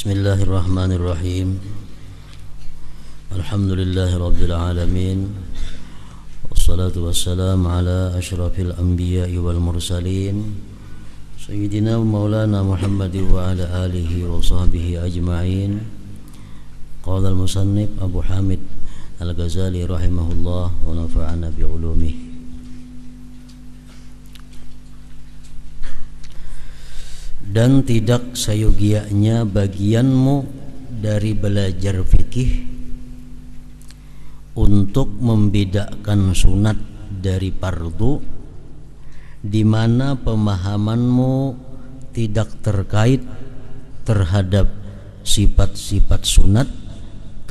Bismillahirrahmanirrahim. Alhamdulillahi rabbil alamin. Wassalatu wassalamu ala asyrafil anbiya'i wal mursalin Sayyidina wa maulana Muhammadin wa ala alihi wa sahbihi ajma'in. Qala al-musannif Abu Hamid Al-Ghazali rahimahullah wa nafa'ana bi'ulumih. Dan tidak sayogianya bagianmu dari belajar fikih untuk membedakan sunat dari fardu, di mana pemahamanmu tidak terkait terhadap sifat-sifat sunat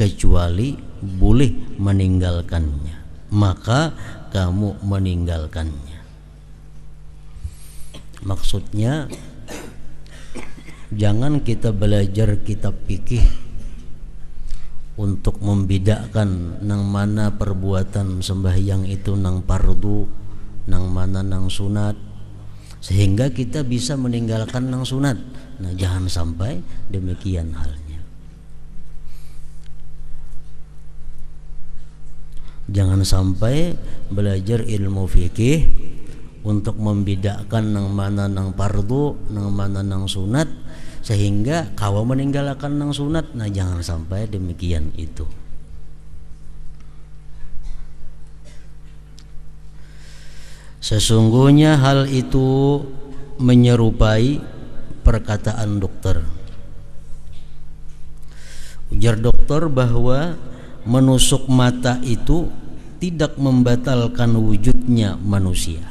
kecuali boleh meninggalkannya, maka kamu meninggalkannya. Maksudnya, jangan kita belajar kitab fikih untuk membedakan nang mana perbuatan sembahyang itu nang fardu, nang mana nang sunat, sehingga kita bisa meninggalkan nang sunat. Nah, jangan sampai demikian halnya. Jangan sampai belajar ilmu fikih untuk membedakan nang mana nang fardu, nang mana nang sunat, sehingga kau meninggalkan nang sunat. Nah, jangan sampai demikian itu. Sesungguhnya hal itu menyerupai perkataan dokter. Ujar dokter bahwa menusuk mata itu tidak membatalkan wujudnya manusia.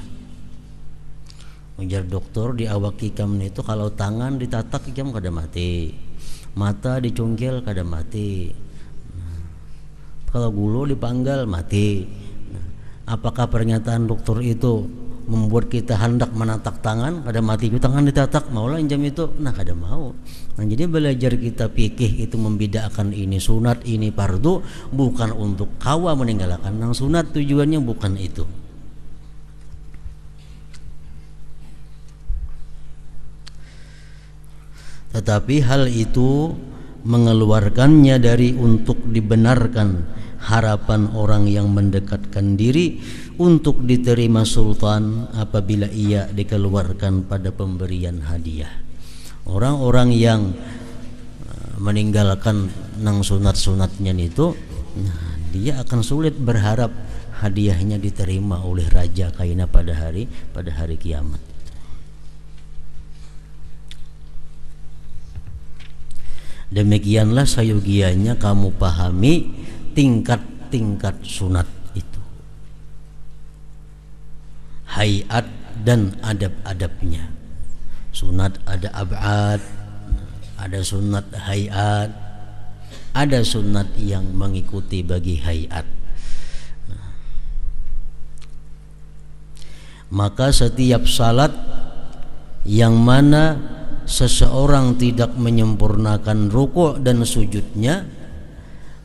Ujar dokter di awak ikam itu, kalau tangan ditatak ikam kada mati, mata dicungkil kada mati, kalau gulu dipanggal mati. Apakah pernyataan dokter itu membuat kita hendak menatak tangan? Kada mati juga tangan ditatak, maulah injam itu? Nah, kada mau. Nah, jadi belajar kita fikih itu membedakan ini sunat, ini fardu, bukan untuk kawa meninggalkan nang sunat. Tujuannya bukan itu. Tetapi hal itu mengeluarkannya dari untuk dibenarkan harapan orang yang mendekatkan diri untuk diterima sultan apabila ia dikeluarkan pada pemberian hadiah. Orang-orang yang meninggalkan nang sunat-sunatnya itu, dia akan sulit berharap hadiahnya diterima oleh raja kaina pada hari kiamat. Demikianlah sayogianya kamu pahami tingkat-tingkat sunat itu, hayat dan adab-adabnya. Sunat ada ab'ad, ada sunat hayat, ada sunat yang mengikuti bagi hayat. Maka setiap salat yang mana seseorang tidak menyempurnakan rukuk dan sujudnya,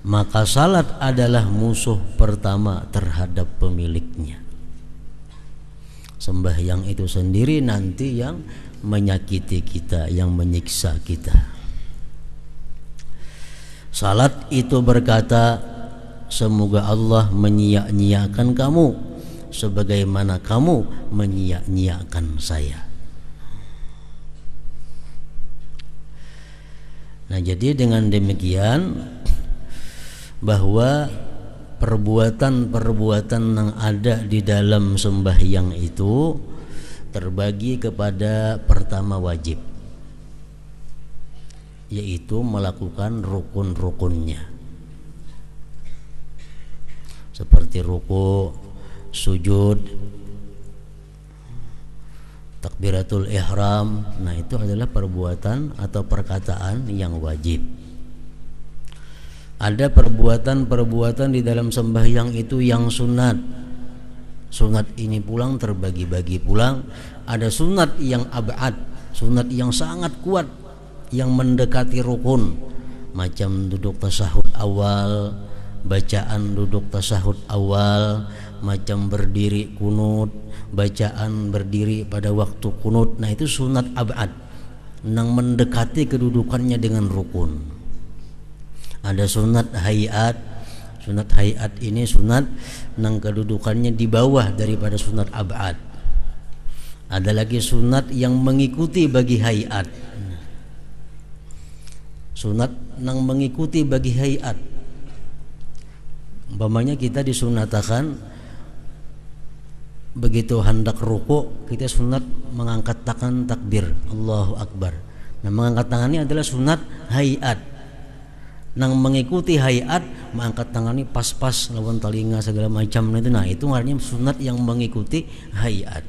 maka salat adalah musuh pertama terhadap pemiliknya. Sembahyang itu sendiri nanti yang menyakiti kita, yang menyiksa kita. Salat itu berkata, semoga Allah menyia-nyiakan kamu sebagaimana kamu menyia-nyiakan saya. Nah, jadi dengan demikian bahwa perbuatan-perbuatan yang ada di dalam sembahyang itu terbagi kepada pertama wajib, yaitu melakukan rukun-rukunnya seperti ruku, sujud, takbiratul ihram. Nah, itu adalah perbuatan atau perkataan yang wajib. Ada perbuatan-perbuatan di dalam sembahyang itu yang sunat. Sunat ini pulang terbagi-bagi pulang. Ada sunat yang ab'ad, sunat yang sangat kuat, yang mendekati rukun, macam duduk tasyahud awal, bacaan duduk tasyahud awal, macam berdiri kunut, bacaan berdiri pada waktu kunut. Nah, itu sunat ab'ad nang mendekati kedudukannya dengan rukun. Ada sunat hayat. Sunat hayat ini sunat nang kedudukannya di bawah daripada sunat ab'ad. Ada lagi sunat yang mengikuti bagi hayat. Sunat nang mengikuti bagi hayat. Umpamanya kita disunatakan begitu hendak ruku, kita sunat mengangkat tangan takbir Allahu Akbar. Nah, mengangkat tangan ini adalah sunat hayat. Nang mengikuti hayat, mengangkat tangan ini pas-pas lawan telinga segala macam itu. Nah, itu artinya sunat yang mengikuti hayat.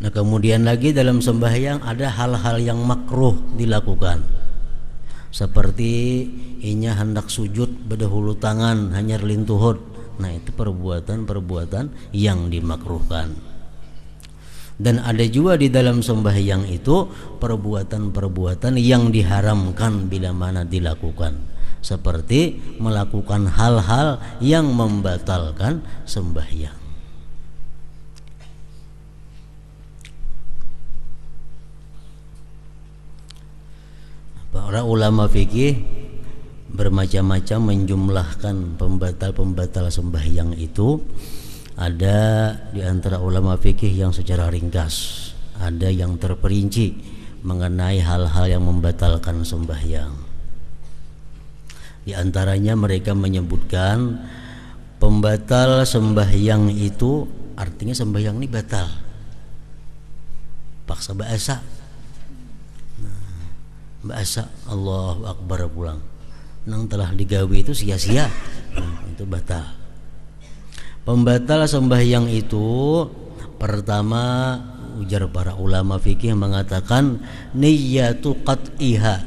Nah, kemudian lagi dalam sembahyang ada hal-hal yang makruh dilakukan. Seperti inya hendak sujud berdahulu tangan hanya lintuhut. Nah, itu perbuatan-perbuatan yang dimakruhkan. Dan ada juga di dalam sembahyang itu perbuatan-perbuatan yang diharamkan bila mana dilakukan. Seperti melakukan hal-hal yang membatalkan sembahyang. Para ulama fikih bermacam-macam menjumlahkan pembatal-pembatal sembahyang itu. Ada di antara ulama fikih yang secara ringkas, ada yang terperinci mengenai hal-hal yang membatalkan sembahyang. Di antaranya mereka menyebutkan pembatal sembahyang itu artinya sembahyang ini batal. Paksa bahasa. Bahasa Allahu Akbar pulang. Nang telah digawe itu sia-sia. Itu batal. Pembatal sembahyang itu pertama ujar para ulama fikih mengatakan niyatu qat'iha,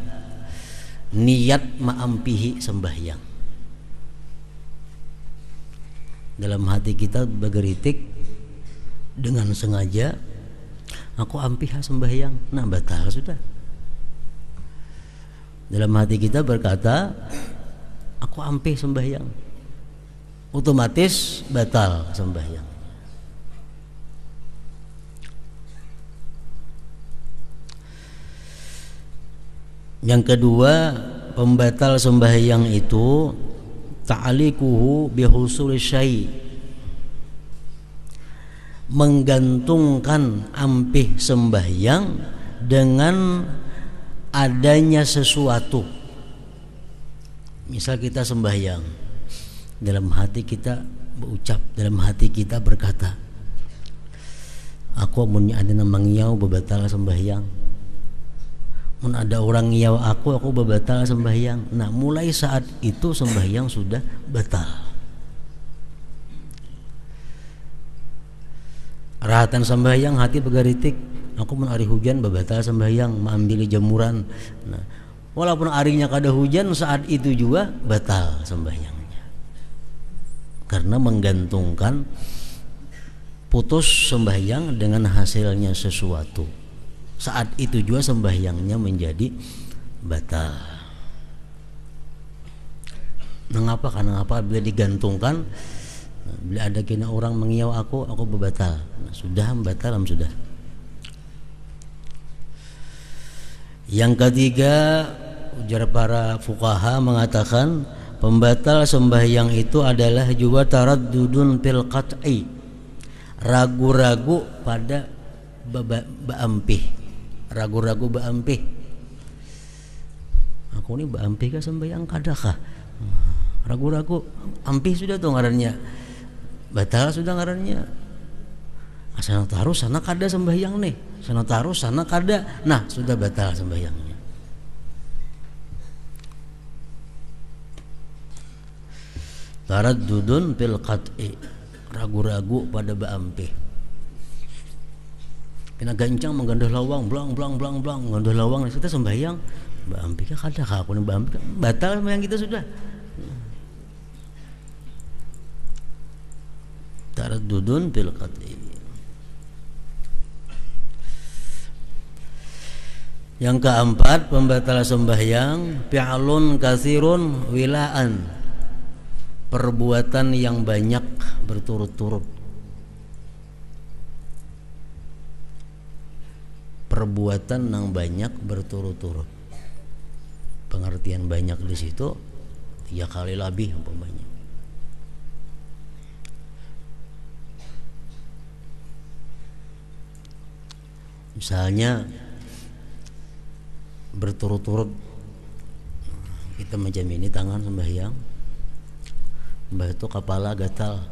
niat ma'ampihi sembahyang. Dalam hati kita bergeritik dengan sengaja, aku ampiha sembahyang, nah batal sudah. Dalam hati kita berkata, aku ampih sembahyang, otomatis batal sembahyang. Yang kedua, pembatal sembahyang itu ta'alikuhu bihusul syai', menggantungkan ampih sembahyang dengan adanya sesuatu. Misal kita sembahyang, dalam hati kita berucap, dalam hati kita berkata, aku mun ada nama ngiyau bebatal sembahyang, mun ada orang ngiyau aku bebatal sembahyang. Nah, mulai saat itu sembahyang sudah batal. Rahatan sembahyang hati begaritik, aku mun hari hujan bebatal sembahyang, mengambil jemuran. Nah, walaupun harinya kada hujan, saat itu juga batal sembahyang. Karena menggantungkan putus sembahyang dengan hasilnya sesuatu. Saat itu juga sembahyangnya menjadi batal. Mengapa? Karena apa? Bila digantungkan, bila ada kena orang mengiyau aku berbatal. Nah, sudah batal, sudah. Yang ketiga, ujar para fuqaha mengatakan pembatal sembahyang itu adalah juga taraddudun fil qat'i, ragu-ragu pada baampih, ragu-ragu baampih. Aku ini baampih kah sembahyang kadakah? Ragu-ragu, ampih sudah tuh ngarannya, batal sudah ngarannya. Sana taruh sana kada sembahyang nih, sana taruh sana kada, nah sudah batal sembahyangnya. Taraddudun fil qat'i, ragu-ragu pada baampih. Kena gancang menggandah lawang, blang menggandah lawang, kita sembahyang baampih kada ka aku baampih, batal sembahyang kita sudah. Taraddudun fil qat'i. Yang keempat, pembatal sembahyang fi'lun katsirun wila'an, perbuatan yang banyak berturut-turut. perbuatan yang banyak berturut-turut. Pengertian banyak di situ 3 kali lebih umpamanya. Misalnya berturut-turut kita macam ini tangan sembahyang, mbah itu kepala gatal,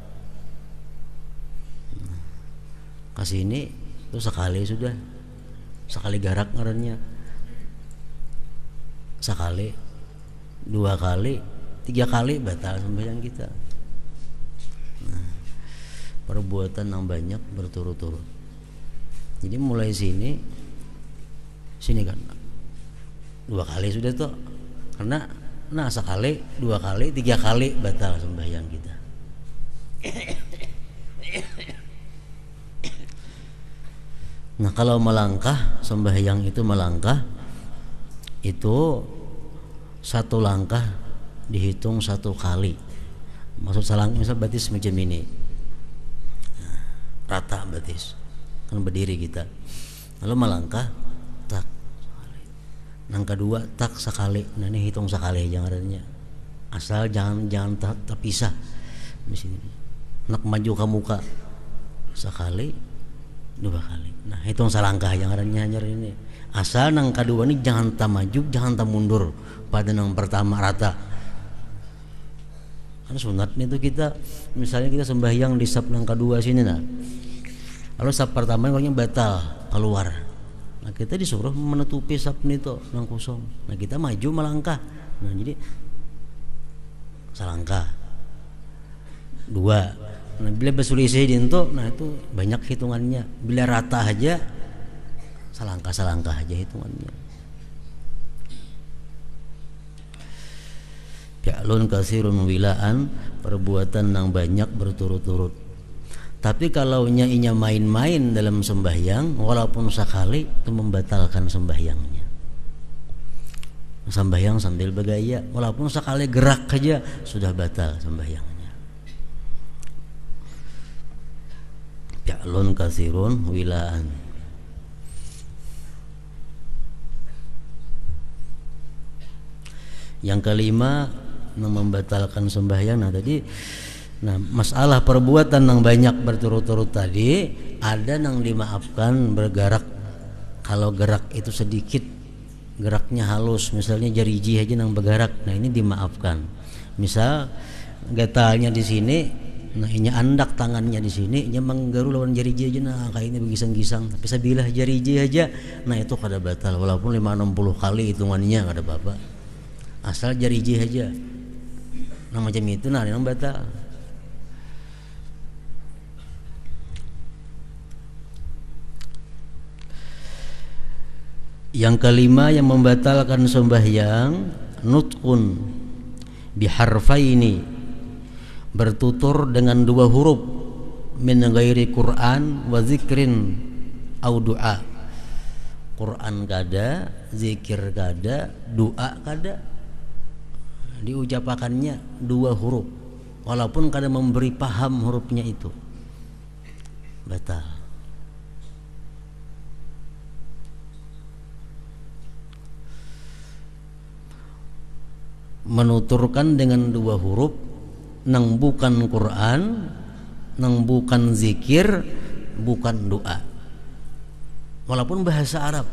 kasih ini itu sekali sudah, sekali garak ngarannya, sekali, 2 kali, 3 kali batal sembahyang kita. Nah, perbuatan yang banyak berturut-turut. Jadi mulai sini kan 2 kali sudah tuh, karena sekali, 2 kali, 3 kali batal sembahyang kita. Nah kalau melangkah, sembahyang itu melangkah, itu 1 langkah dihitung 1 kali. Maksud salangkah misal batis macam ini, nah, rata batis kan berdiri kita, lalu melangkah tak sekali, yang kedua tak sekali. Nah ini hitung sekali jangannya, asal jangan terpisah. Di sini nak maju ke muka sekali, 2 kali. Nah hitung selangkah jangannya hanya ini, asal nang kedua ini jangan tak maju, jangan tak mundur pada nang pertama rata. Kan sunatnya itu kita misalnya kita sembahyang di sab nang kedua sini, nah lalu sab pertama orangnya batal keluar, nah kita disuruh menutupi sab itu yang kosong. Nah kita maju melangkah, nah jadi selangkah 2. Nah bila berselisih dinto, nah itu banyak hitungannya. Bila rata aja selangkah aja hitungannya. Fi'lun katsirun wilaan, perbuatan yang banyak berturut-turut. Tapi kalau inya main-main dalam sembahyang, walaupun sekali, itu membatalkan sembahyangnya. Sembahyang sambil bergaya, walaupun sekali gerak saja sudah batal sembahyangnya. Fi'lun katsirun wilaan. Yang kelima yang membatalkan sembahyang. Nah masalah perbuatan yang banyak berturut-turut tadi, ada yang dimaafkan bergerak. Kalau gerak itu sedikit, geraknya halus, misalnya jariji aja yang bergerak, nah ini dimaafkan. Misal gatalnya di sini, nah ini andak tangannya di sini, ini menggaru lawan jariji aja, nah kayak ini begisang-gisang. Tapi sabilah jariji aja, nah itu kada batal, walaupun 5-60 kali hitungannya kada apa-apa. Asal jariji aja, nah macam itu nah yang batal. Yang kelima yang membatalkan sembahyang, nutqun biharfaini, bertutur dengan 2 huruf, min ghairi Quran wa zikrin au doa. Quran kada, zikir kada, doa kada, diucapakannya 2 huruf walaupun kada memberi paham hurufnya itu, batal. Menuturkan dengan 2 huruf nang bukan Quran, nang bukan zikir, bukan doa, walaupun bahasa Arab,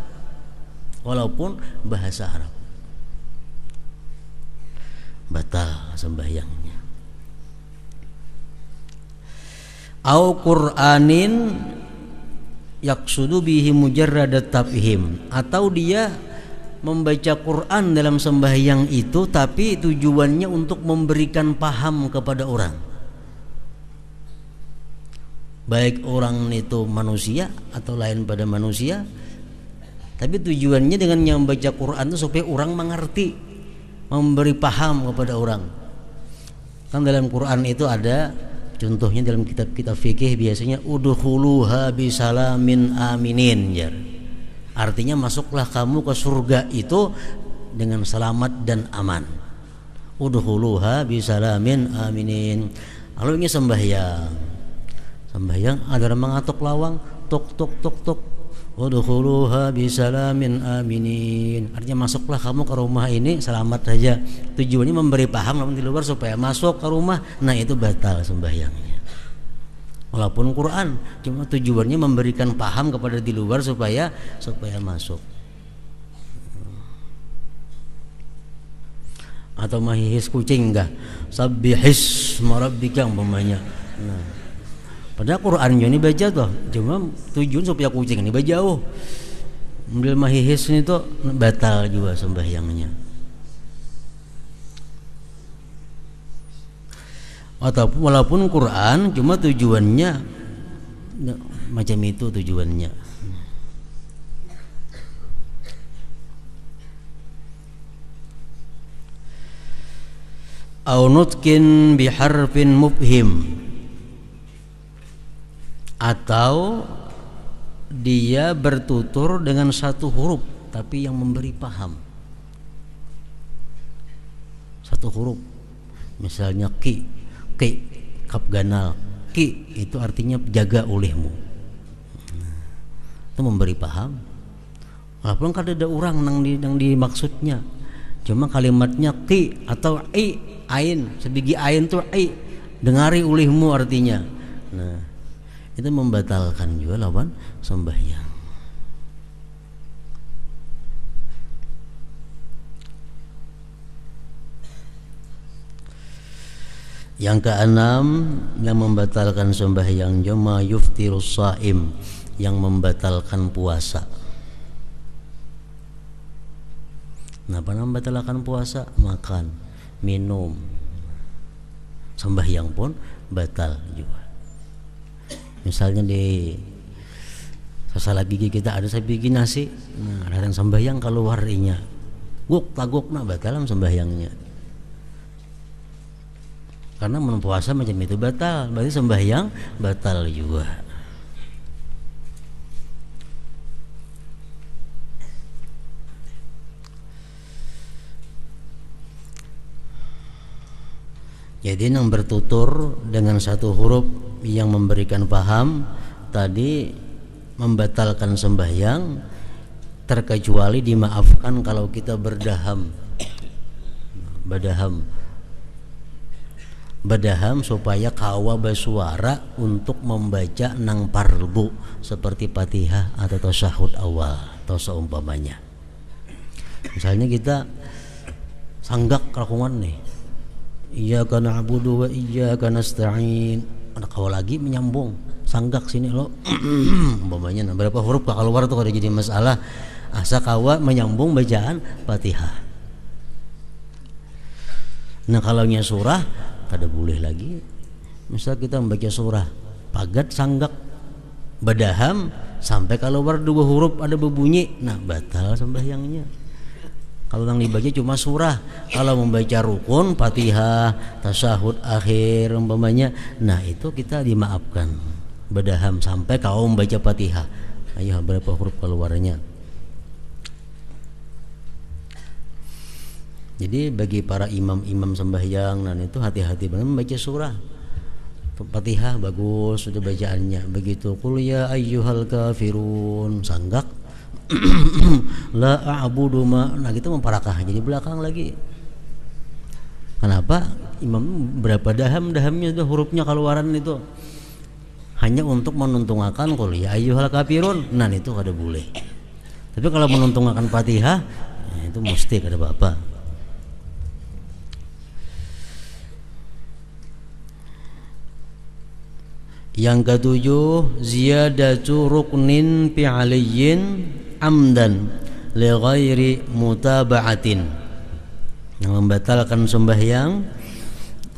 batal sembahyangnya. Au Qur'anin yaksudu bihi mujarradat tabhim, atau dia membaca Quran dalam sembahyang itu tapi tujuannya untuk memberikan paham kepada orang, baik orang itu manusia atau lain pada manusia, tapi tujuannya dengan yang membaca Quran itu supaya orang mengerti, memberi paham kepada orang. Kan dalam Quran itu ada contohnya dalam kitab-kitab fikih biasanya udkhuluha bisalamin aminin, jar. Artinya masuklah kamu ke surga itu dengan selamat dan aman. Udkhuluha bisalamin aminin. Lalu ini sembahyang ada orang mengatuk lawang, tok tok tok tok, udkhuluha bisalamin aminin. Artinya masuklah kamu ke rumah ini selamat saja. Tujuannya memberi paham namun di luar supaya masuk ke rumah. Nah itu batal sembahyangnya. Walaupun Quran cuma tujuannya memberikan paham kepada di luar supaya masuk. Atau mahihis kucing enggak? Sabbihis marabbika umpamanya. Nah, padahal Quran ini baca tuh, cuma tujuan supaya kucing ini baca jauh. Ambil mahihis itu batal juga sembahyangnya. Atau walaupun Quran cuma tujuannya macam itu tujuannya. Au nutkin biharfin mubhim, atau dia bertutur dengan satu huruf tapi yang memberi paham. Satu huruf, misalnya ki, kaf ganal, ki itu artinya jaga olehmu. Itu memberi paham. Walaupun kan ada orang nang di maksudnya, cuma kalimatnya ki atau i, ain, sebiji ain tuh i, dengari olehmu artinya. Nah, itu membatalkan juga lawan sembahyang. Yang keenam yang membatalkan sembahyang jama yuftirus shaim, yang membatalkan puasa. Kenapa membatalkan puasa? Makan, minum, sembahyang pun batal juga. Misalnya di sasala gigi kita ada sabigi nasi, nah datang sembahyang keluar inya, guk taguk nah batal sembahyangnya. Karena puasa macam itu batal, berarti sembahyang batal juga. Jadi yang bertutur dengan satu huruf yang memberikan paham tadi membatalkan sembahyang, terkecuali dimaafkan kalau kita berdaham, badaham supaya kawa bersuara untuk membaca nang parbu seperti Fatihah atau tasyahud awal atau seumpamanya. Misalnya kita sanggak rakungan nih, iyyaka na'budu wa iyyaka nasta'in. Ada kau lagi menyambung sanggak sini lo umpamanya, nah, berapa huruf keluar tuh kalau jadi masalah. Asa kawa menyambung bacaan Fatihah. Nah kalau nya surah kada boleh lagi. Misal kita membaca surah pagat sanggak badaham sampai keluar dua huruf ada berbunyi, nah batal sembahyangnya. Kalau yang dibaca cuma surah, kalau membaca rukun, Fatihah, tasyahud akhir umpamanya, nah itu kita dimaafkan. Badaham sampai kau membaca Fatihah. Ayo berapa huruf keluarnya. Jadi bagi para imam-imam sembahyang, nah itu hati-hati banget membaca surah. Fatihah bagus sudah bacaannya. Begitu qul ya ayyuhal kafirun sanggak la a'budu ma, nah gitu memparakah jadi belakang lagi. Kenapa? Imam berapa dahamnya itu hurufnya keluaran itu hanya untuk menuntungakan qul ya ayyuhal kafirun, nah itu kada boleh. Tapi kalau menuntungakan Fatihah ya itu mesti kada apa-apa. Yang ketujuh, ziyadatu ruknin fi aliyyin amdan li ghairi mutaba'atin. Yang membatalkan sembahyang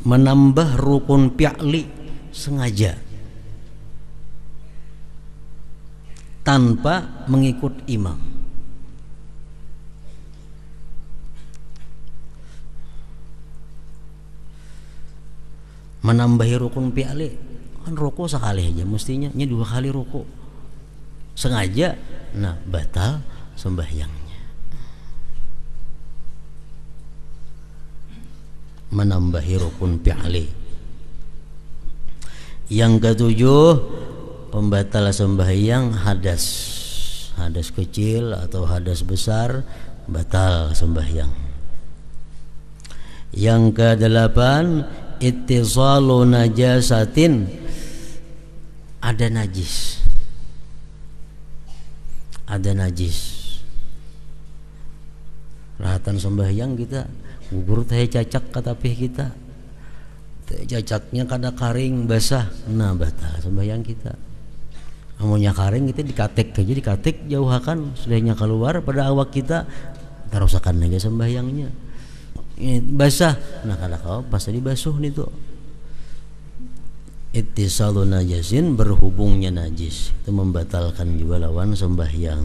menambah rukun fi'li sengaja tanpa mengikut imam. Menambahi rukun fi'li kan ruku sekali aja mestinya, ini dua kali ruku sengaja, nah batal sembahyangnya. Menambahi rukun fi'li. Yang ketujuh, pembatal sembahyang hadas. hadas kecil atau hadas besar, batal sembahyang. Yang kedelapan, ittisalu najasatin, ada najis, rahatan sembahyang kita gugur teh cacak katapih kita, teh cacaknya kada karing basah, nah batal sembahyang kita. Amunnya karing kita dikatek aja, dikatek jauhakan sudahnya keluar pada awak kita, tarusakan aja sembahyangnya. Ini basah, nah kada kau pas dibasuh nih tuh. Ittisalu najasin, berhubungnya najis, itu membatalkan juga lawan sembahyang.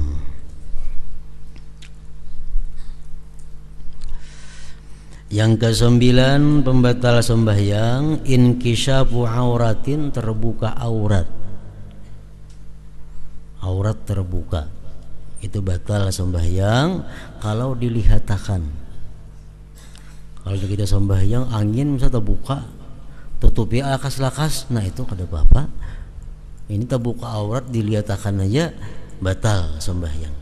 Yang ke-9 pembatal sembahyang, inkisyafu auratin, terbuka aurat terbuka, itu batal sembahyang kalau dilihatakan. Kalau kita sembahyang angin bisa terbuka, tutupi lakas-lakas, nah itu kada apa-apa. Ini terbuka aurat dilihatakan aja, batal sembahyang.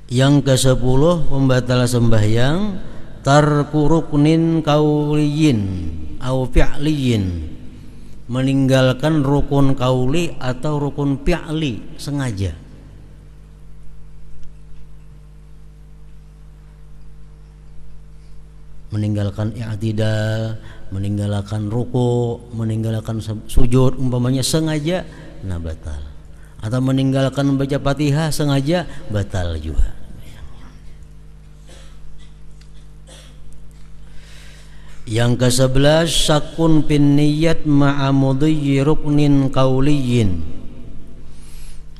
Yang ke-10 pembatal sembahyang, tarku ruknin kauliyin au fi'liyin, meninggalkan rukun kauli atau rukun fi'li sengaja. Meninggalkan i'tidal, meninggalkan ruku, meninggalkan sujud umpamanya sengaja, nah batal. Atau meninggalkan membaca Fatihah sengaja, batal juga. Yang ke-11, syakun pin niyat ma'a mudhi ruknin kauliyin.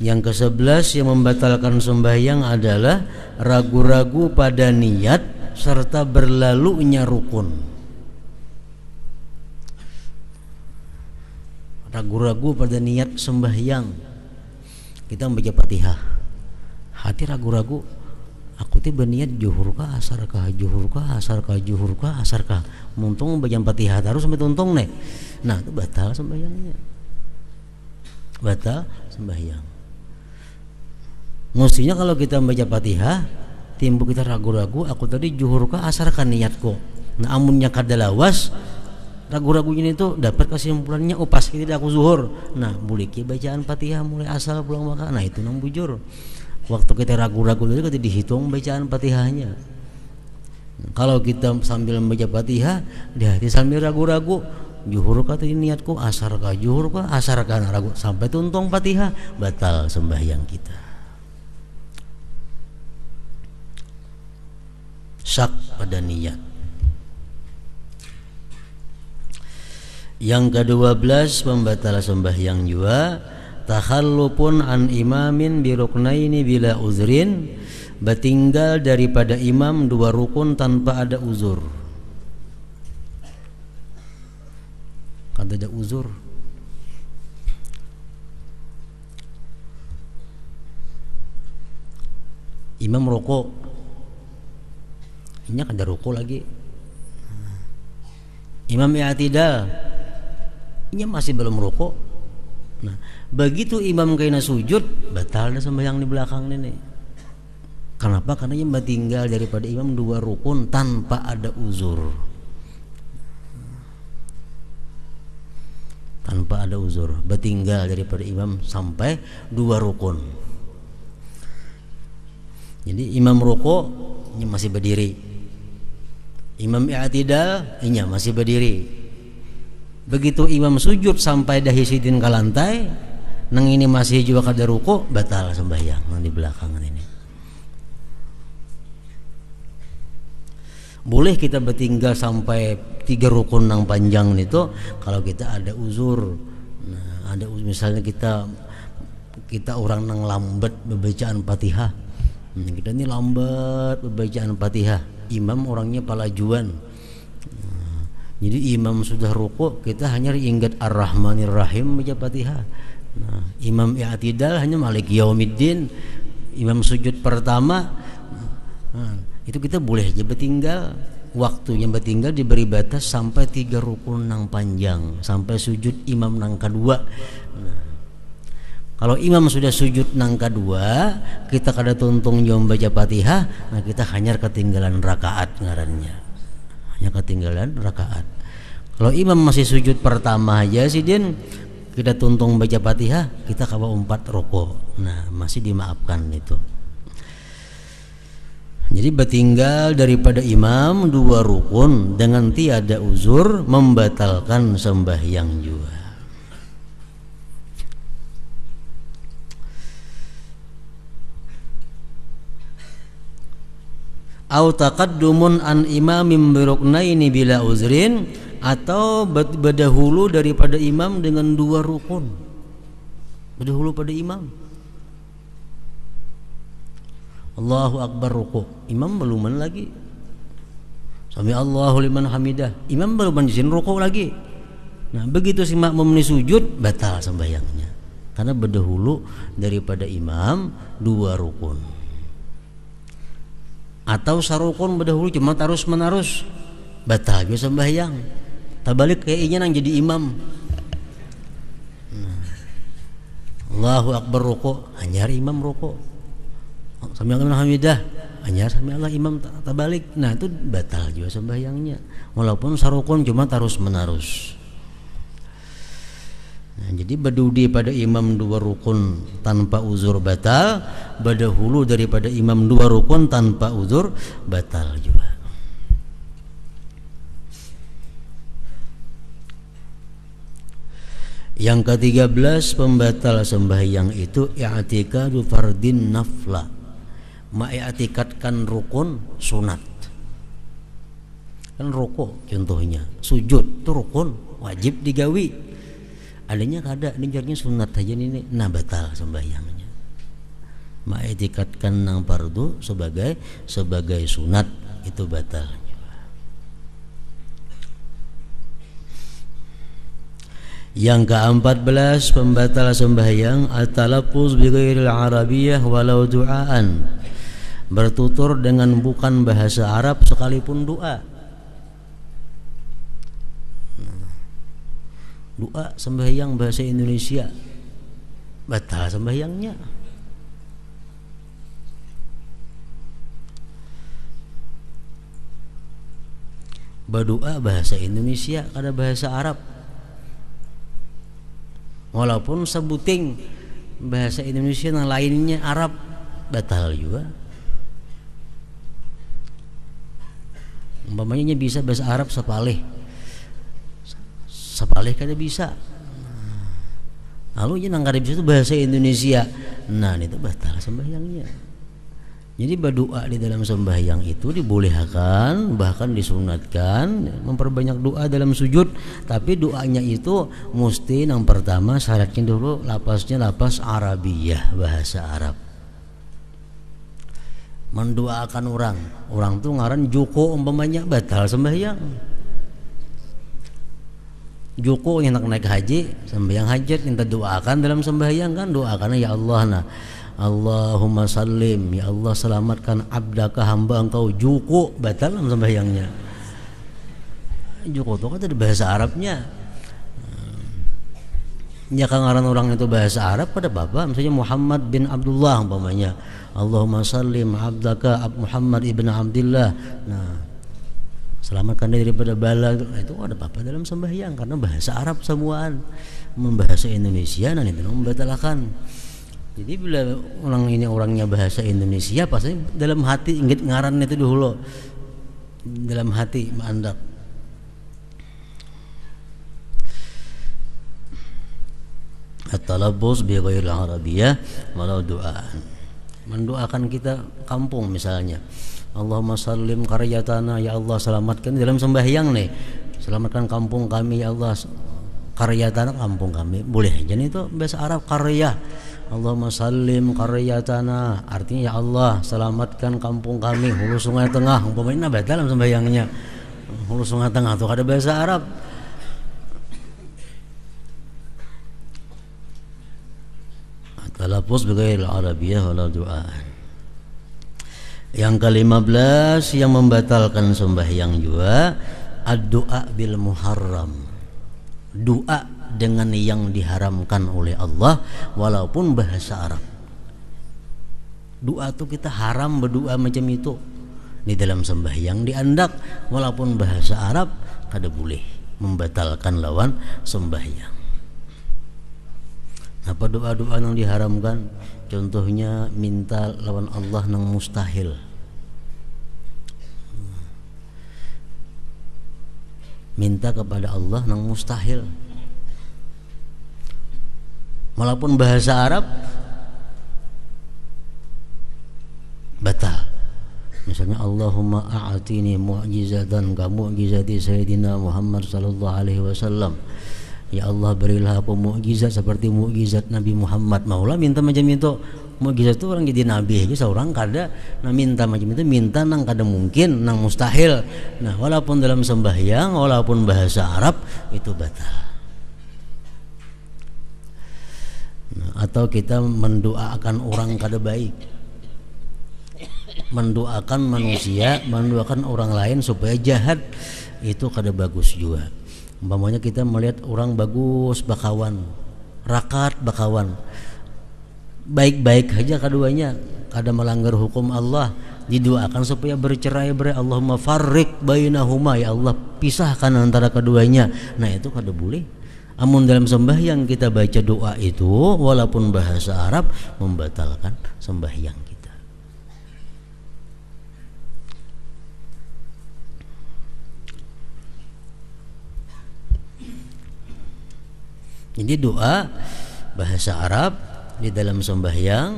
Yang ke-11 yang membatalkan sembahyang adalah ragu-ragu pada niat serta berlalunya rukun. Ragu-ragu pada niat sembahyang. Kita membaca Fatihah, hati ragu-ragu, aku teh berniat juhur kah asar kah, juhur kah asar kah, juhur kah asar kah, muntung baca Fatihah terus sampai tuntung nih. Nah itu batal sembahyangnya, batal sembahyang. Mestinya kalau kita membaca Fatihah timbul kita ragu-ragu, aku tadi juhur kah asar kah niatku. Nah amunnya kada lawas, ragu-ragunya itu dapat kesimpulannya, oh pas kita aku zuhur, nah buliki bacaan Fatihah mulai asal pulang maka, nah itu nang bujur. Waktu kita ragu-ragu itu kita dihitung bacaan Fatihahnya. Kalau kita sambil membaca Fatihah di hati sambil ragu-ragu, juhur kah tadi niatku, asar kah juhur kah asar kah, nah, ragu sampai tuntung Fatihah, batal sembahyang kita. Syak pada niat. Yang ke-12 pembatal sembahyang juga, takhallupun an imamin biruknaini bila uzrin, bertinggal daripada imam 2 rukun tanpa ada uzur. Kada ada uzur, imam rukuk, ini kada rukuk lagi, imam i'tidal, ini masih belum rukuk. Nah, begitu imam kaina sujud, batal dah sembahyang di belakang ini. Kenapa? Karena ia tinggal daripada imam 2 rukun tanpa ada uzur. Tanpa ada uzur, bertinggal daripada imam sampai 2 rukun. Jadi imam rukuk, ini masih berdiri. Imam i'tidal, ini masih berdiri. Begitu imam sujud sampai dahi sidin ke lantai, nang ini masih juga kada ruku, batal sembahyang nang di belakangan ini. Boleh kita bertinggal sampai 3 rukun nang panjang itu kalau kita ada uzur. Nah, ada uzur, misalnya kita orang nang lambat bacaan Fatihah. Kita ini lambat bacaan Fatihah. Imam orangnya palajuan. Jadi imam sudah rukuk, kita hanya ingat Ar-Rahmanir Rahim baca Fatihah. Nah, imam i'tidal hanya Malik Yaumiddin. Imam sujud pertama, nah, itu kita boleh aja bertinggal waktunya bertinggal diberi batas sampai 3 rukun nang panjang, sampai sujud imam nang kedua. Nah, kalau imam sudah sujud nang kedua, kita kada tuntung jom baca Fatihah, nah kita hanya ketinggalan rakaat ngarannya. Hanya ketinggalan rakaat. Kalau imam masih sujud pertama aja sih Din, kita tuntung baca Fatihah, kita kawa 4 rukuk. Nah, masih dimaafkan itu. Jadi bertinggal daripada imam 2 rukun dengan tiada uzur membatalkan sembahyang juga. Au taqaddumun an imamin biruknaini bila uzrin, atau berdahulu daripada imam dengan 2 rukun. Berdahulu pada imam. Allahu Akbar ruku', imam beluman lagi. Sami Allahu liman hamidah, imam beluman izin ruku' lagi. Nah, begitu si makmum ni sujud, batal sembahyangnya. Karena berdahulu daripada imam 2 rukun. Atau sarukun berdahulu cuma terus menerus, batal juga sembahyang. Terbalik kayaknya nang jadi imam. Nah, Allahu Akbar ruku', hanya imam ruku'. Sami Allah hamidah, hanya sami Allah imam terbalik. Nah, itu batal juga sembahyangnya. Walaupun sarukun cuma terus menerus. Nah, jadi berdudi pada imam 2 rukun tanpa uzur batal, berdahulu daripada imam 2 rukun tanpa uzur batal juga. Yang ke-13 pembatal sembahyang itu i'tikadu fardin nafla, ma'ikatkan rukun sunat. Kan rukuk contohnya, sujud itu rukun wajib digawi. Adanya kada nijarnya sunat aja ini, nah batal sembahyangnya. Ma'ikatkan nang fardu sebagai sunat itu batal. Yang ke-14 pembatal sembahyang at-talaffuz bi ghairil arabiyyah walau du'aan, bertutur dengan bukan bahasa Arab sekalipun doa. Doa sembahyang bahasa Indonesia, batal sembahyangnya. Berdoa bahasa Indonesia kada bahasa Arab, walaupun sebuting bahasa Indonesia yang lainnya Arab, batal juga. Umpamanya bisa bahasa Arab sepalih kada bisa. Lalu yang kada bisa itu bahasa Indonesia, nah itu batal sembahyangnya. Jadi berdoa di dalam sembahyang itu dibolehkan, bahkan disunatkan memperbanyak doa dalam sujud. Tapi doanya itu mesti yang pertama syaratnya dulu lapasnya lapas Arabiyah, bahasa Arab. Mendoakan orang tuh ngaran Joko umpamanya, batal sembahyang. Joko yang nak naik haji, sembahyang hajat yang doakan dalam sembahyang kan doakan ya Allah, nah Allahumma sallim, ya Allah selamatkan abdaka hamba engkau Joko, batal dalam sembahyangnya. Joko itu kan ada bahasa Arabnya. Ya kan ngaran orang itu bahasa Arab pada bapak, misalnya Muhammad bin Abdullah umpamanya, Allahumma sallim abdaka Muhammad ibn Abdullah, nah selamatkan daripada bala, itu ada apa dalam sembahyang karena bahasa Arab semuaan. Membahasa Indonesia nanti itu membatalkan. Jadi bila orang ini orangnya bahasa Indonesia, pasti dalam hati ingat ngaran itu dulu, dalam hati mandak. At-talabbus bi ghairil arabiyyah walau du'aan, mendoakan kita kampung misalnya, Allahumma sallim qaryatana, ya Allah selamatkan dalam sembahyang nih, selamatkan kampung kami ya Allah, qaryatana kampung kami, boleh aja nih itu bahasa Arab qaryah. Allahumma sallim qaryatana artinya ya Allah selamatkan kampung kami Hulu Sungai Tengah umpamanya, batal dalam sembahyangnya. Hulu Sungai Tengah itu ada bahasa Arab. Talaffuz bi ghairil arabiyyah wala du'aan. Yang ke-15 yang membatalkan sembahyang juga ad-du'a bil muharram. Doa dengan yang diharamkan oleh Allah walaupun bahasa Arab. Doa tuh kita haram berdoa macam itu di dalam sembahyang diandak walaupun bahasa Arab kada boleh, membatalkan lawan sembahyang. Apa doa-doa yang diharamkan? Contohnya minta lawan Allah nang mustahil. Minta kepada Allah nang mustahil. Walaupun bahasa Arab batal. Misalnya Allahumma a'atini mu'jizatan ka mu'jizati Sayyidina Muhammad sallallahu alaihi wasallam. Ya Allah, berilah aku mukjizat seperti mukjizat Nabi Muhammad. Maulah minta macam itu. Mukjizat itu orang jadi nabi aja seorang kada. Nah minta macam itu, minta nang kada mungkin, nang mustahil. Nah walaupun dalam sembahyang, walaupun bahasa Arab itu batal. Nah, atau kita mendoakan orang kada baik, mendoakan manusia, mendoakan orang lain supaya jahat, itu kada bagus juga. Umpamanya kita melihat orang bagus bakawan, rakat bakawan, baik-baik aja keduanya, kada melanggar hukum Allah, didoakan supaya bercerai-berai. Allahumma farriq bainahuma, ya Allah pisahkan antara keduanya. Nah itu kada boleh. Amun dalam sembahyang kita baca doa itu walaupun bahasa Arab, membatalkan sembahyang kita. Jadi doa bahasa Arab di dalam sembahyang,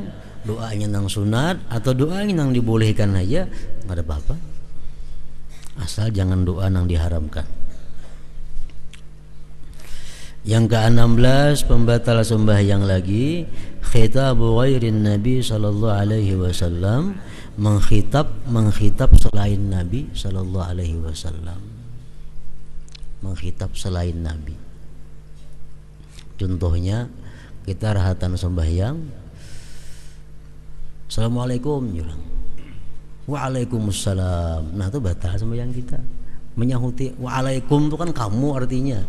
doanya nang sunat atau doanya nang dibolehkan aja nggak ada apa-apa, asal jangan doa nang diharamkan. Yang ke-16 pembatal sembahyang lagi, khitabu ghairin Nabi sallallahu alaihi wasallam, mengkhitab selain Nabi sallallahu alaihi wasallam, mengkhitab selain Nabi. Contohnya kita rahatan sembahyang, Assalamualaikum, bilang Waalaikumsalam. Nah itu batal sembahyang kita. Menyahuti Waalaikum itu kan kamu artinya.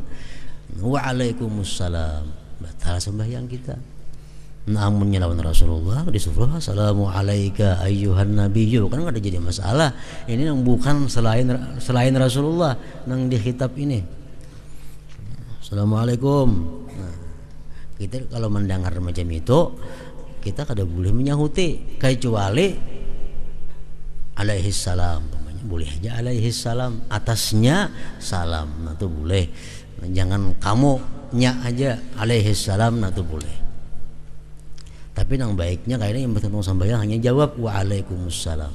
Waalaikumsalam, batal sembahyang kita. Namun lawan Rasulullah disuruh Assalamualaikum ayyuhan nabiyyu, kan enggak ada jadi masalah. Ini yang bukan selain Rasulullah nang dikhitab ini. Assalamualaikum. Nah, kita kalau mendengar macam itu kita kada boleh menyahuti kecuali alaihi salam. Boleh aja alaihi salam, atasnya salam. Nah itu boleh. Jangan kamu nya aja alaihi salam, nah itu boleh. Tapi yang baiknya kayaknya yang bertemu sembahyang hanya jawab waalaikumsalam.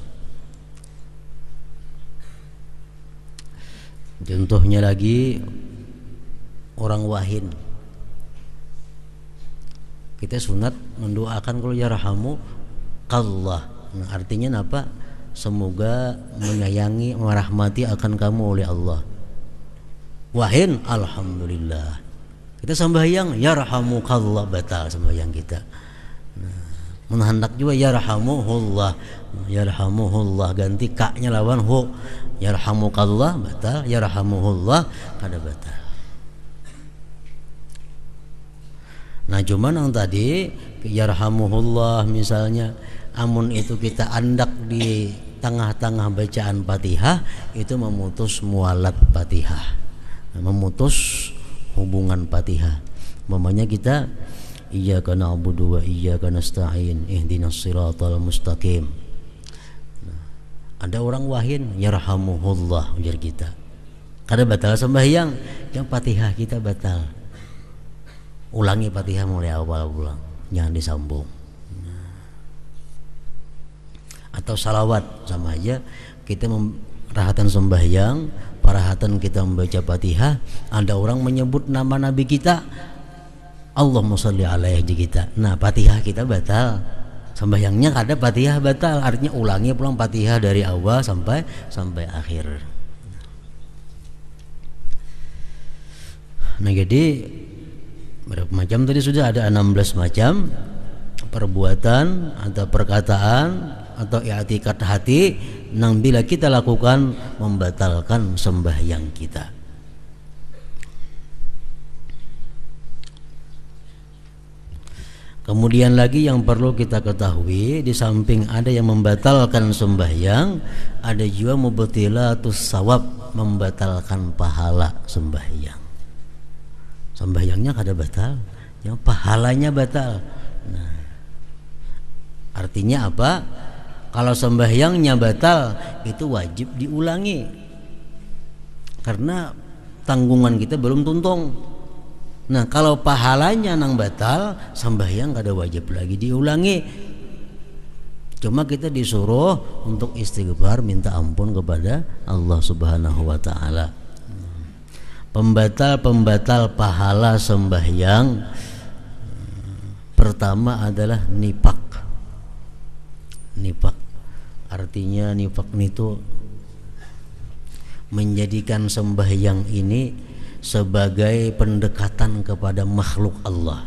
Contohnya lagi orang wahin, kita sunat mendoakan kalau yarhamu Allah. Nah, artinya apa? Semoga menyayangi, merahmati akan kamu oleh Allah. Wahin, alhamdulillah. Kita sembahyang yarhamukallah, batal sembahyang kita. Nah, menghendak juga yarhamuhullah, yarhamuhullah ganti kaknya lawan hu. Yarhamukallah batal, yarhamuhullah kada batal. Nah cuman yang tadi yarhamuhullah misalnya, amun itu kita andak di tengah-tengah bacaan Fatihah, itu memutus mualat Fatihah, memutus hubungan Fatihah. Umpamanya kita iyyaka na'budu wa iyyaka nasta'in ihdinas siratal mustaqim. Nah, ada orang wahin yarhamuhullah ujar kita, kada batal sembahyang, yang Fatihah kita batal. Ulangi Fatihah mulai awal ulang, jangan disambung. Atau salawat sama aja, kita rahatan sembahyang, parahatan kita membaca Fatihah, ada orang menyebut nama Nabi kita, Allahumma sholli alaihi kita. Nah Fatihah kita batal, sembahyangnya kada Fatihah batal, artinya ulangi pulang Fatihah dari awal sampai akhir. Nah jadi berapa macam tadi sudah ada 16 macam perbuatan atau perkataan atau i'tikad hati nang bila kita lakukan membatalkan sembahyang kita. Kemudian lagi yang perlu kita ketahui, di samping ada yang membatalkan sembahyang, ada juga mubtilatus shawab, membatalkan pahala sembahyang. Sembahyangnya kada batal, yang pahalanya batal. Nah, artinya apa? Kalau sembahyangnya batal, itu wajib diulangi, karena tanggungan kita belum tuntung. Nah, kalau pahalanya nang batal, sembahyang kada wajib lagi diulangi. Cuma kita disuruh untuk istighfar, minta ampun kepada Allah Subhanahu wa taala. Pembatal pahala sembahyang pertama adalah nifak. Nifak artinya nifak itu menjadikan sembahyang ini sebagai pendekatan kepada makhluk Allah.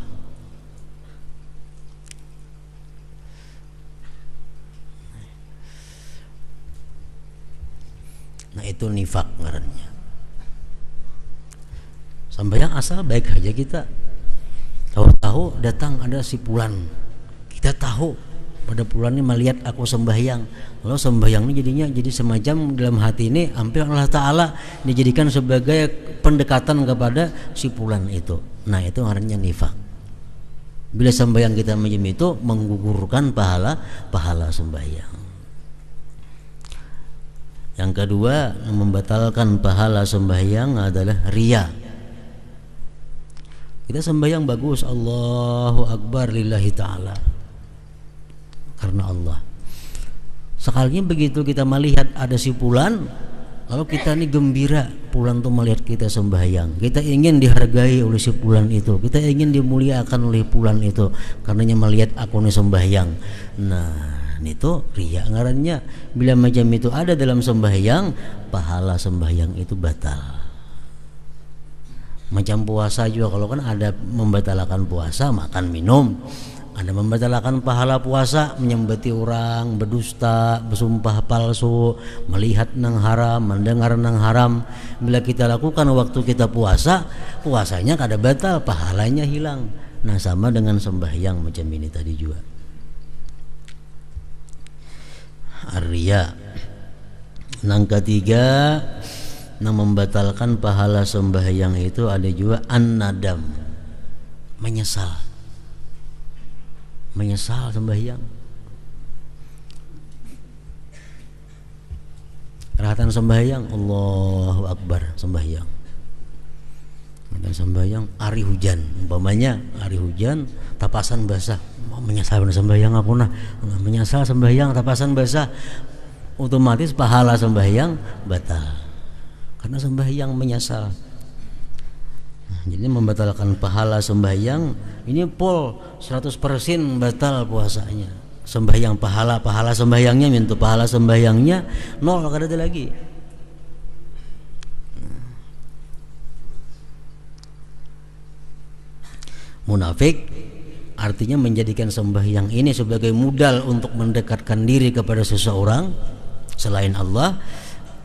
Nah, itu nifak ngarannya. Sembahyang asal baik aja kita. Tahu-tahu datang ada si fulan. Kita tahu pada fulan ini melihat aku sembahyang. Lalu sembahyang ini jadinya jadi semacam dalam hati ini hampir Allah Ta'ala dijadikan sebagai pendekatan kepada si fulan itu. Nah, itu artinya nifak. Bila sembahyang kita macam itu menggugurkan pahala sembahyang. Yang kedua, yang membatalkan pahala sembahyang adalah riya. Kita sembahyang bagus, Allahu Akbar lillahi ta'ala, karena Allah. Sekalinya begitu kita melihat ada si fulan, lalu kita ini gembira, fulan tuh melihat kita sembahyang. Kita ingin dihargai oleh si fulan itu, kita ingin dimuliakan oleh fulan itu, karenanya melihat aku ini sembahyang. Nah, itu riya ngarannya. Bila macam itu ada dalam sembahyang, pahala sembahyang itu batal. Macam puasa juga, kalau kan ada membatalkan puasa, makan minum, ada membatalkan pahala puasa, menyembati orang, berdusta, bersumpah palsu, melihat nang haram, mendengar nang haram. Bila kita lakukan waktu kita puasa, puasanya kada batal, pahalanya hilang. Nah, sama dengan sembahyang macam ini tadi juga. Arya. Yang ketiga, yang membatalkan pahala sembahyang itu ada juga an-nadam, menyesal sembahyang. Kerahatan sembahyang, Allahu Akbar sembahyang. Dan sembahyang hari hujan, umpamanya hari hujan tapasan basah, menyesal sembahyang apa nah, menyesal sembahyang tapasan basah, otomatis pahala sembahyang batal. Karena sembahyang menyesal. Jadi membatalkan pahala sembahyang ini pol 100% batal puasanya. Sembahyang pahala sembahyangnya minta pahala sembahyangnya nol, kada ada lagi. Munafik artinya menjadikan sembahyang ini sebagai modal untuk mendekatkan diri kepada seseorang selain Allah.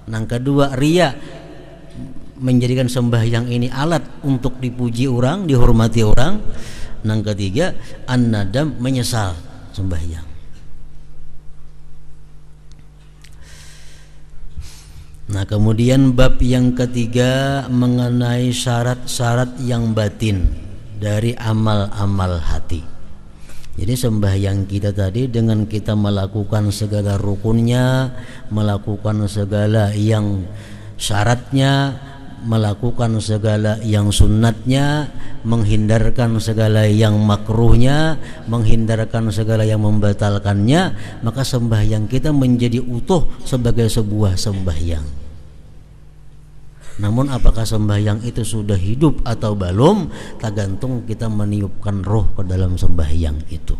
Yang kedua, riya, menjadikan sembahyang ini alat untuk dipuji orang, dihormati orang. Yang ketiga, an-nadam, menyesal sembahyang. Nah, kemudian bab yang ketiga mengenai syarat-syarat yang batin dari amal-amal hati. Jadi sembahyang kita tadi dengan kita melakukan segala rukunnya, melakukan segala yang syaratnya, melakukan segala yang sunnatnya, menghindarkan segala yang makruhnya, menghindarkan segala yang membatalkannya, maka sembahyang kita menjadi utuh sebagai sebuah sembahyang. Namun apakah sembahyang itu sudah hidup atau belum, tergantung kita meniupkan roh ke dalam sembahyang itu.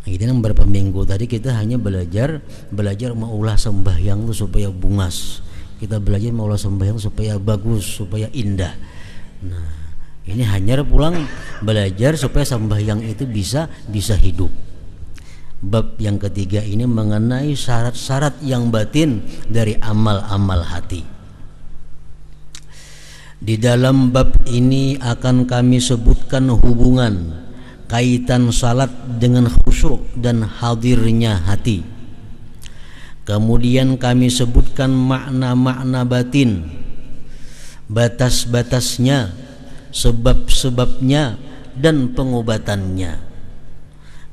Kita yang beberapa minggu tadi kita hanya belajar mengolah sembahyang itu supaya bungas. Kita belajar mengolah sembahyang supaya bagus, supaya indah. Nah, ini hanya pulang belajar supaya sembahyang itu bisa hidup. Bab yang ketiga ini mengenai syarat-syarat yang batin dari amal-amal hati. Di dalam bab ini akan kami sebutkan hubungan kaitan salat dengan khusyuk dan hadirnya hati. Kemudian kami sebutkan makna-makna batin, batas-batasnya, sebab-sebabnya dan pengobatannya.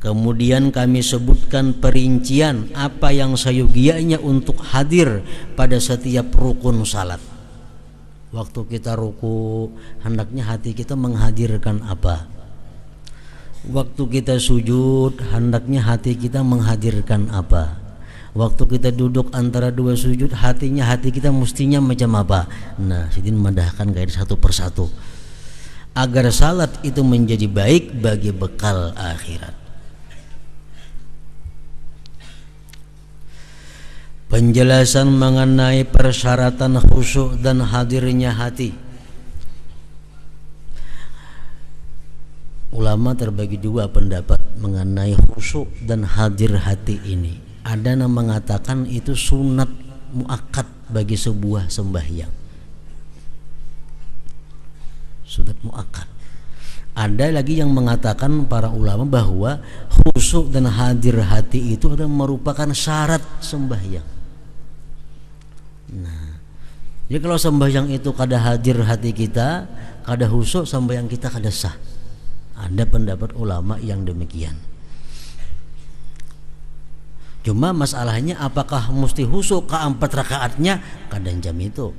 Kemudian kami sebutkan perincian apa yang sayogianya untuk hadir pada setiap rukun salat. Waktu kita ruku, hendaknya hati kita menghadirkan apa? Waktu kita sujud, hendaknya hati kita menghadirkan apa? Waktu kita duduk antara dua sujud, hati kita mestinya macam apa? Nah, Sidin madahkan garis satu persatu agar salat itu menjadi baik bagi bekal akhirat. Penjelasan mengenai persyaratan khusyuk dan hadirnya hati. Ulama terbagi dua pendapat mengenai khusyuk dan hadir hati ini. Ada yang mengatakan itu sunat muakkad bagi sebuah sembahyang. Sunat muakkad. Ada lagi yang mengatakan para ulama bahwa khusyuk dan hadir hati itu adalah merupakan syarat sembahyang. Nah, jadi kalau sembahyang itu kada hadir hati kita, kada khusyuk, sembahyang kita kada sah. Ada pendapat ulama yang demikian. Cuma masalahnya apakah mesti khusyuk ke 4 rakaatnya? Kadang jam itu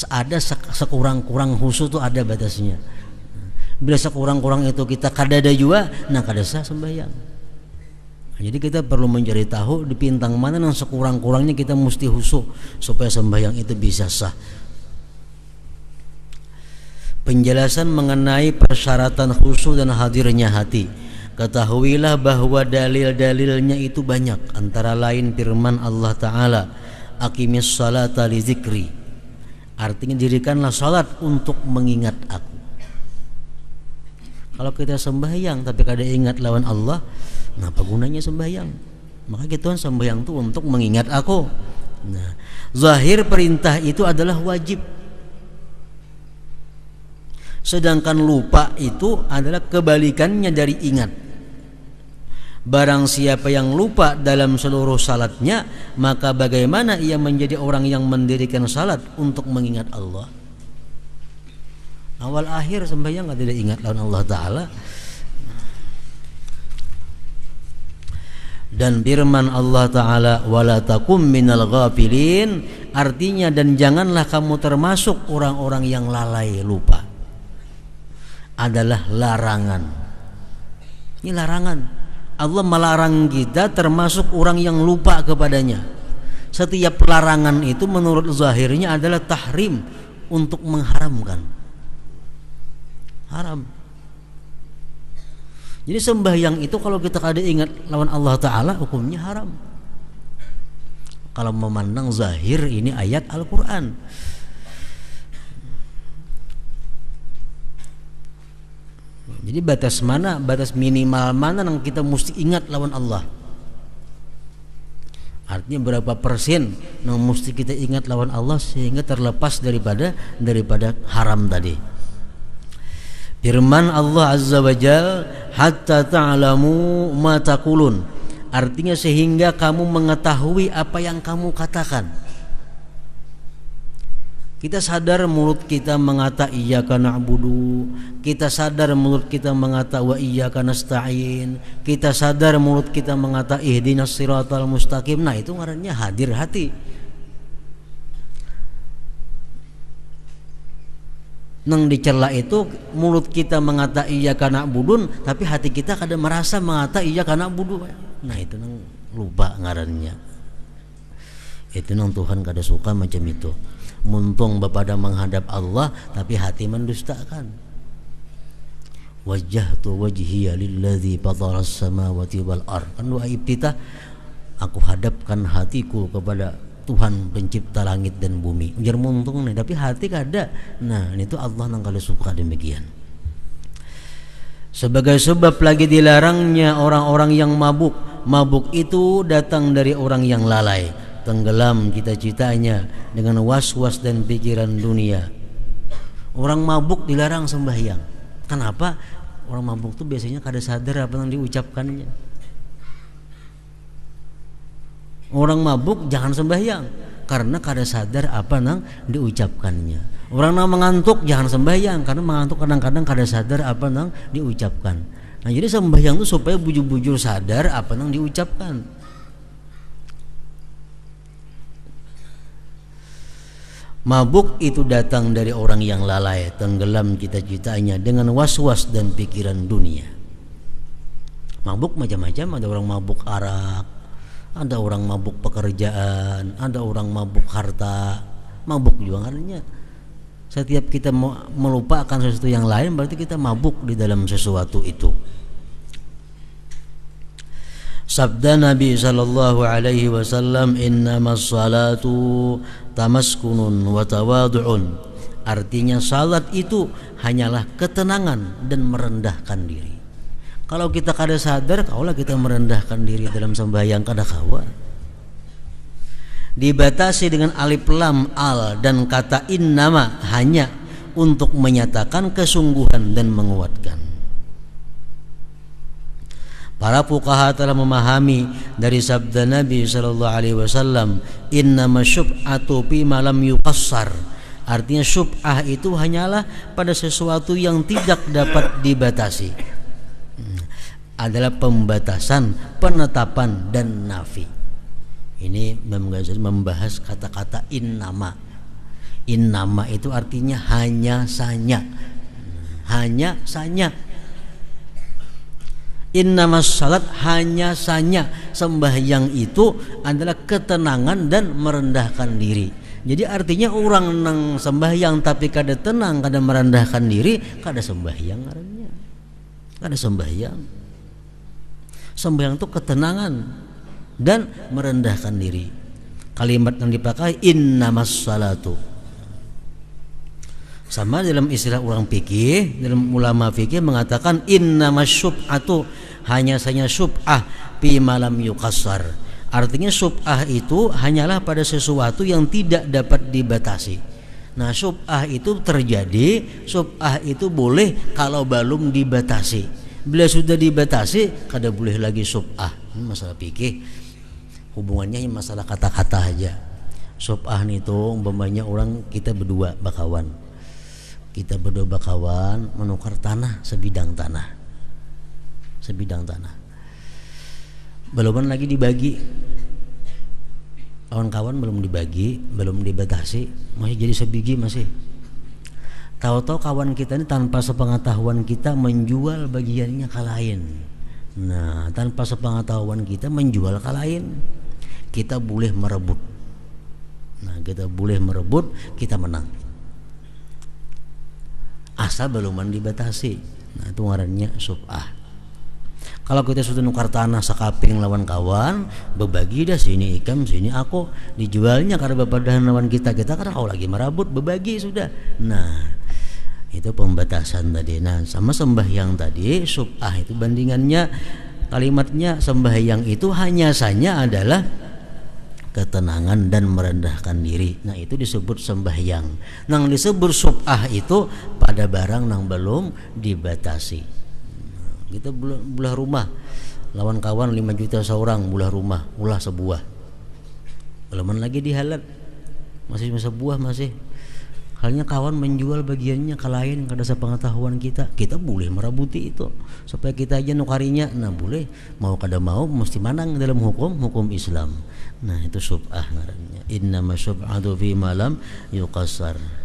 ada sekurang-kurang khusyuk itu ada batasnya. Bila sekurang-kurang itu kita kada ada juga, nah kada sah sembahyang. Jadi kita perlu mencari tahu di pintang mana yang sekurang-kurangnya kita mesti khusyuk supaya sembahyang itu bisa sah. Penjelasan mengenai persyaratan khusyuk dan hadirnya hati. Ketahuilah bahwa dalil-dalilnya itu banyak, antara lain firman Allah Ta'ala, aqimis salata li zikri, artinya dirikanlah salat untuk mengingat aku. Kalau kita sembahyang tapi kada ingat lawan Allah, apa gunanya sembahyang? Maka Tuhan sembahyang itu untuk mengingat aku. Nah, zahir perintah itu adalah wajib. Sedangkan lupa itu adalah kebalikannya dari ingat. Barang siapa yang lupa dalam seluruh salatnya, maka bagaimana ia menjadi orang yang mendirikan salat untuk mengingat Allah? Awal akhir sembahyang tidak ingat lawan Allah Ta'ala. Dan firman Allah Ta'ala, wala takum minal ghafilin, artinya dan janganlah kamu termasuk orang-orang yang lalai lupa. Adalah larangan. Ini larangan. Allah melarang kita termasuk orang yang lupa kepadanya. Setiap larangan itu menurut zahirnya adalah tahrim, untuk mengharamkan. Haram. Jadi sembahyang itu kalau kita kada ingat lawan Allah Ta'ala, hukumnya haram. Kalau memandang zahir ini ayat Al-Quran. Jadi batas mana, batas minimal mana yang kita mesti ingat lawan Allah? Artinya berapa persen yang mesti kita ingat lawan Allah sehingga terlepas daripada haram tadi. Firman Allah Azza wa Jal, hatta ta'lamu ma taqulun, artinya sehingga kamu mengetahui apa yang kamu katakan. Kita sadar mulut kita mengata iyyaka na'budu, kita sadar mulut kita mengata wa iyyaka nasta'in, kita sadar mulut kita mengata ihdinas siratal mustaqim. Nah, itu ngarannya hadir hati. Nang dicela itu mulut kita mengata iyyaka na'budun, tapi hati kita kada merasa mengata iyyaka na'budu. Nah, itu nang lupa ngarannya. Itu nang Tuhan kada suka macam itu. Muntung bepada menghadap Allah tapi hati mendustakan. Wajjahtu wajhiya lilladzi fataras samawati wal ard. Kan doa iftitah, aku hadapkan hatiku kepada Tuhan pencipta langit dan bumi. Ujar muntung nih, tapi hati kada. Nah, itu Allah nang kada suka demikian. Sebagai sebab lagi dilarangnya orang-orang yang mabuk mabuk itu datang dari orang yang lalai, tenggelam cita-citanya dengan was-was dan pikiran dunia. Orang mabuk dilarang sembahyang. Kenapa? Orang mabuk itu biasanya kada sadar apa yang diucapkannya. Orang mabuk jangan sembahyang karena kada sadar apa yang diucapkannya. Orang yang mengantuk jangan sembahyang karena mengantuk kadang-kadang kada sadar apa yang diucapkan. Nah, jadi sembahyang itu supaya bujur-bujur sadar apa yang diucapkan. Mabuk itu datang dari orang yang lalai, tenggelam cita-citanya dengan was-was dan pikiran dunia. Mabuk macam-macam, ada orang mabuk arak, ada orang mabuk pekerjaan, ada orang mabuk harta. Mabuk juga artinya setiap kita melupakan sesuatu yang lain berarti kita mabuk di dalam sesuatu itu. Sabda Nabi sallallahu alaihi wasallam, innamas salatu tamaskunun wa tawadu'un. Artinya salat itu hanyalah ketenangan dan merendahkan diri. Kalau kita kada sadar, kaulah kita merendahkan diri dalam sembahyang kada kawa. Dibatasi dengan alif lam al dan kata innama hanya untuk menyatakan kesungguhan dan menguatkan. Para fuqaha telah memahami dari sabda Nabi sallallahu alaihi wasallam, innama syub'atu fi ma lam yuqassar. Artinya syub'ah itu hanyalah pada sesuatu yang tidak dapat dibatasi. Adalah pembatasan, penetapan dan nafi. Ini membahas kata-kata innama. Innama itu artinya hanya saja. Hanya saja. Innamas salat hanya saja, sembahyang itu adalah ketenangan dan merendahkan diri. Jadi artinya orang nang sembahyang tapi kada tenang, kada merendahkan diri, kada sembahyang artinya. Kada sembahyang. Sembahyang itu ketenangan dan merendahkan diri. Kalimat yang dipakai innamas salatu. Sama dalam istilah orang fikih, dalam ulama fikih mengatakan innamas syub'atu, hanya saja syub'ah fi malam yuqassar. Artinya syub'ah itu hanyalah pada sesuatu yang tidak dapat dibatasi. Nah, syub'ah itu terjadi, syub'ah itu boleh kalau belum dibatasi. Bila sudah dibatasi, kada boleh lagi syub'ah. Ini masalah fikih. Hubungannya masalah kata-kata aja. Syub'ah itu umpamanya orang kita berdua bakawan. Kita berdua bakawan menukar tanah, sebidang tanah. Belum lagi dibagi. Kawan-kawan belum dibagi, belum dibatasi, masih jadi sebiji masih. Tahu-tahu kawan kita ini tanpa sepengetahuan kita menjual bagiannya ke lain. Nah, tanpa sepengetahuan kita menjual ke lain, kita boleh merebut. Nah, kita boleh merebut, kita menang. Asal beluman dibatasi. Nah, itu ngarannya syub'ah. Kalau kita sudah nukar tanah sakaping lawan kawan, berbagi dah, sini ikam, sini aku, dijualnya karena bapadahan lawan kita karena kau lagi merabut, berbagi sudah. Nah, itu pembatasan tadi. Nah, sama sembahyang tadi, syub'ah itu bandingannya, kalimatnya sembahyang itu hanya saja adalah ketenangan dan merendahkan diri. Nah, itu disebut sembahyang. Nang disebut syub'ah itu pada barang nang belum dibatasi. Kita belah rumah lawan kawan 5 juta seorang, belah rumah, ulah sebuah. Belum lagi dihalat. Masih sebuah masih. Halnya kawan menjual bagiannya ke lain kada sepengetahuan kita boleh merabuti itu supaya kita aja nukarinya. Nah, boleh, mau kada mau mesti manang dalam hukum Islam. Nah, itu syub'ah ngarannya. Innama syub'atu fi malam yuqassar.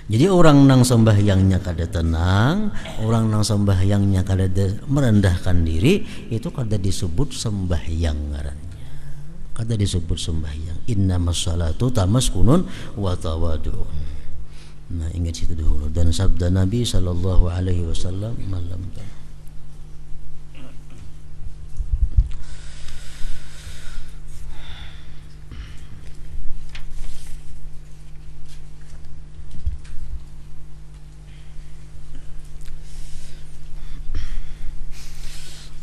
Jadi orang nang sembahyangnya kada tenang, orang nang sembahyangnya kada merendahkan diri, itu kada disebut sembahyang ngarannya. Kada disebut sembahyang. Innamas salatu tamaskunun wa tawadu'un. Nah, ingat situ dulu. Dan sabda Nabi sallallahu alaihi wasallam malam tadi.